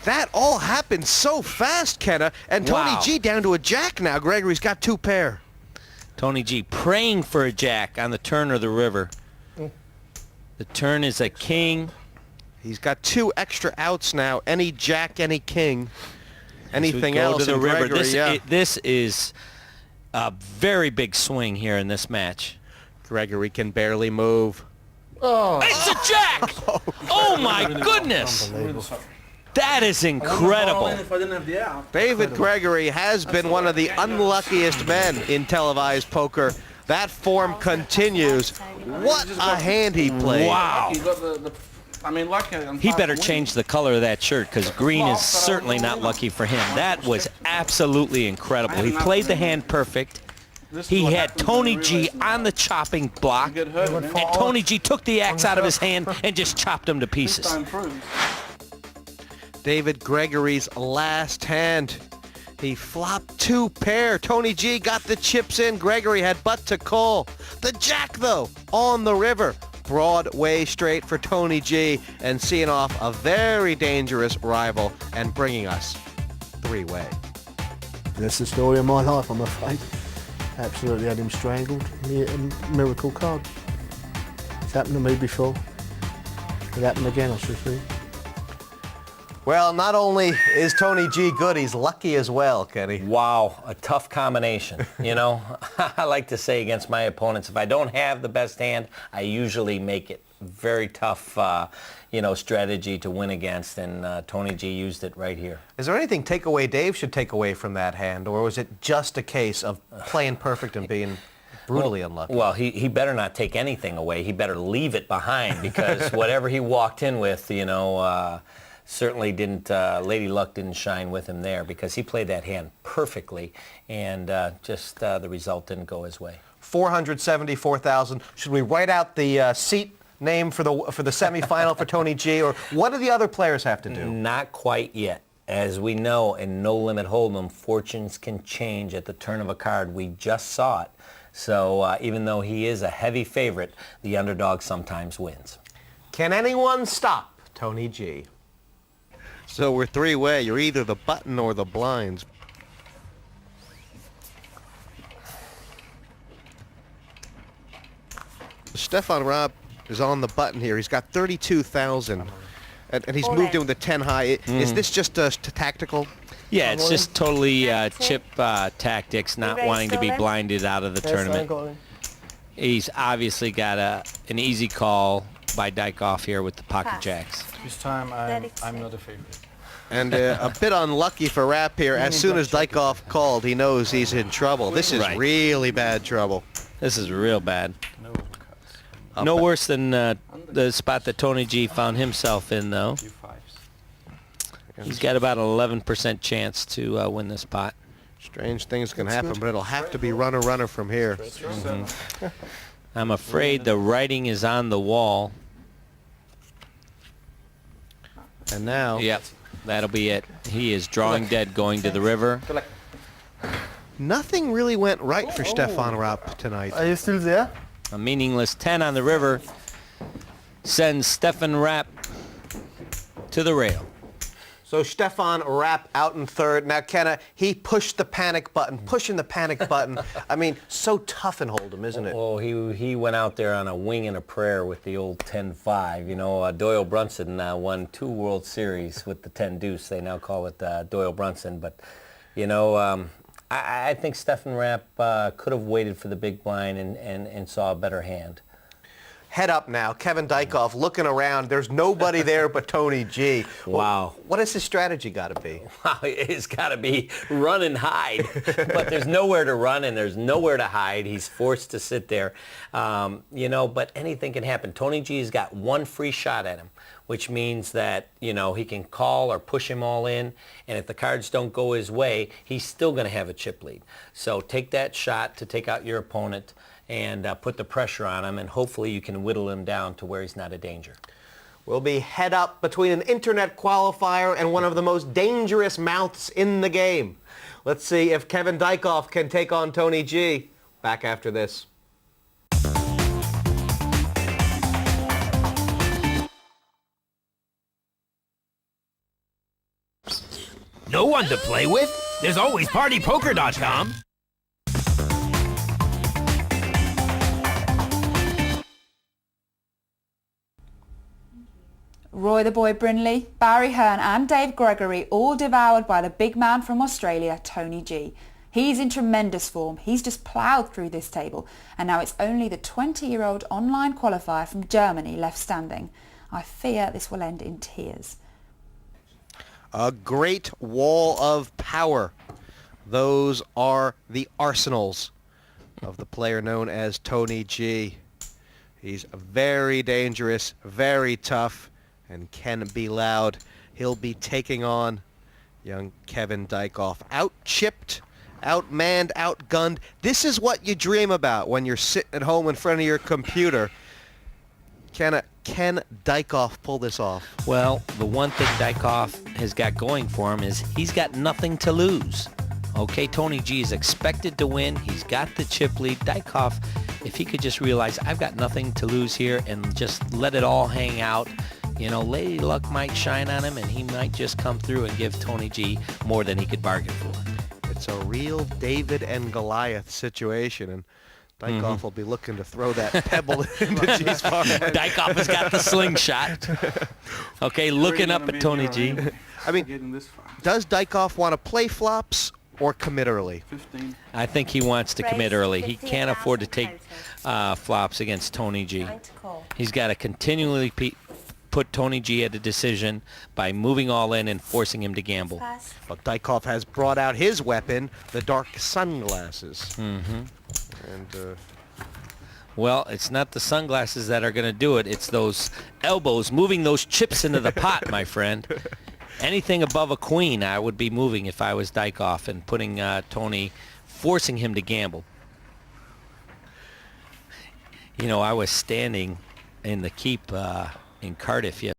That all happened so fast, Kenna. And Tony Wow. G down to a jack now. Gregory's got 2 pair. Tony G praying for a jack on the turn of the river. The turn is a king. He's got 2 extra outs now. Any jack, any king. Anything Go else to the in river. Gregory, This is a very big swing here in this match. Gregory can barely move. Oh, It's a jack! Oh my goodness! That is incredible. David Gregory has been one of the unluckiest men in televised poker. That form continues. What a hand he played. Wow. He better He change the color of that shirt because green is certainly not lucky for him. That was absolutely incredible. He played the hand perfect. He had Tony G on the chopping block, and Tony G took the axe out of his hand and just chopped him to pieces. David Gregory's last hand. He flopped 2 pair. Tony G got the chips in. Gregory had but to call. The jack, though, on the river. Broadway straight for Tony G and seeing off a very dangerous rival and bringing us 3-way. That's the story of my life, I'm afraid. Absolutely had him strangled. He hit a miracle card. It's happened to me before. It happened again, I should say. Well, not only is Tony G good, he's lucky as well, Kenny. Wow, a tough combination. You know, I like to say against my opponents, if I don't have the best hand, I usually make it very tough, strategy to win against, and Tony G used it right here. Is there anything takeaway Dave should take away from that hand, or was it just a case of playing perfect and being brutally unlucky? Well, he better not take anything away. He better leave it behind because whatever he walked in with, certainly didn't, Lady Luck didn't shine with him there because he played that hand perfectly, and just the result didn't go his way. 474,000. Should we write out the seat name for the semifinal for Tony G, or what do the other players have to do? Not quite yet. As we know, in No Limit Hold'em, fortunes can change at the turn of a card. We just saw it. So even though he is a heavy favorite, the underdog sometimes wins. Can anyone stop Tony G? So we're 3-way. You're either the button or the blinds. Stefan Raab is on the button here. He's got 32,000, and he's moved in with a 10 high. Is this just tactical? Yeah, it's just totally chip tactics, not wanting to be blinded out of the tournament. He's obviously got an easy call by Dykhoff here with the pocket jacks. This time I'm not a favorite. And a bit unlucky for Rapp here. As soon as Dykhoff called, he knows he's in trouble. This is really bad trouble. This is real bad. No worse than the spot that Tony G found himself in, though. He's got about an 11% chance to win this pot. Strange things can happen, but it'll have to be runner from here. I'm afraid the writing is on the wall. And now... Yep, that'll be it. He is drawing dead going to the river. Nothing really went right for Stefan Rapp tonight. Are you still there? A meaningless 10 on the river sends Stefan Rapp to the rail. So Stefan Rapp out in third. Now, Kenna, he pushed the panic button, pushing the panic button. I mean, so tough in Hold'em, isn't it? Oh, he went out there on a wing and a prayer with the old 10-5. You know, Doyle Brunson won 2 World Series with the 10 deuce. They now call it Doyle Brunson. But, you know, I think Stefan Rapp could have waited for the big blind and saw a better hand. Head up now. Kevin Dykhoff looking around. There's nobody there but Tony G. Wow. What has his strategy got to be? Wow, it's got to be run and hide. But there's nowhere to run and there's nowhere to hide. He's forced to sit there. You know, but anything can happen. Tony G's got 1 free shot at him, which means that, you know, he can call or push him all in. And if the cards don't go his way, he's still going to have a chip lead. So take that shot to take out your opponent and put the pressure on him, and hopefully you can whittle him down to where he's not a danger. We'll be head up between an internet qualifier and one of the most dangerous mouths in the game. Let's see if Kevin Dykhoff can take on Tony G. Back after this. no one to play with? There's always PartyPoker.com. Roy the Boy Brindley, Barry Hearn and Dave Gregory all devoured by the big man from Australia, Tony G. He's in tremendous form. He's just ploughed through this table, and now it's only the 20-year-old online qualifier from Germany left standing. I fear this will end in tears. A great wall of power. Those are the arsenals of the player known as Tony G. He's very dangerous, very tough, and can be loud. He'll be taking on young Kevin Dykhoff. Out-chipped, outmanned, outgunned. This is what you dream about when you're sitting at home in front of your computer. Can Dykhoff pull this off? Well, the one thing Dykhoff has got going for him is he's got nothing to lose. Okay, Tony G is expected to win. He's got the chip lead. Dykhoff, if he could just realize, I've got nothing to lose here and just let it all hang out, you know, Lady Luck might shine on him and he might just come through and give Tony G more than he could bargain for. It's a real David and Goliath situation, and Dykhoff will be looking to throw that pebble into G's forehead. Dykhoff has got the slingshot. Okay, looking up at Tony G. I mean, does Dykhoff want to play flops or commit early? 15. I think he wants to commit early. He can't afford to take flops against Tony G. He's got to continually put Tony G at a decision by moving all in and forcing him to gamble. Well, Dykhoff has brought out his weapon, the dark sunglasses. Mm-hmm. And well, it's not the sunglasses that are going to do it. It's those elbows moving those chips into the pot, my friend. Anything above a queen, I would be moving if I was Dykhoff and putting Tony, forcing him to gamble. You know, I was standing in the keep in Cardiff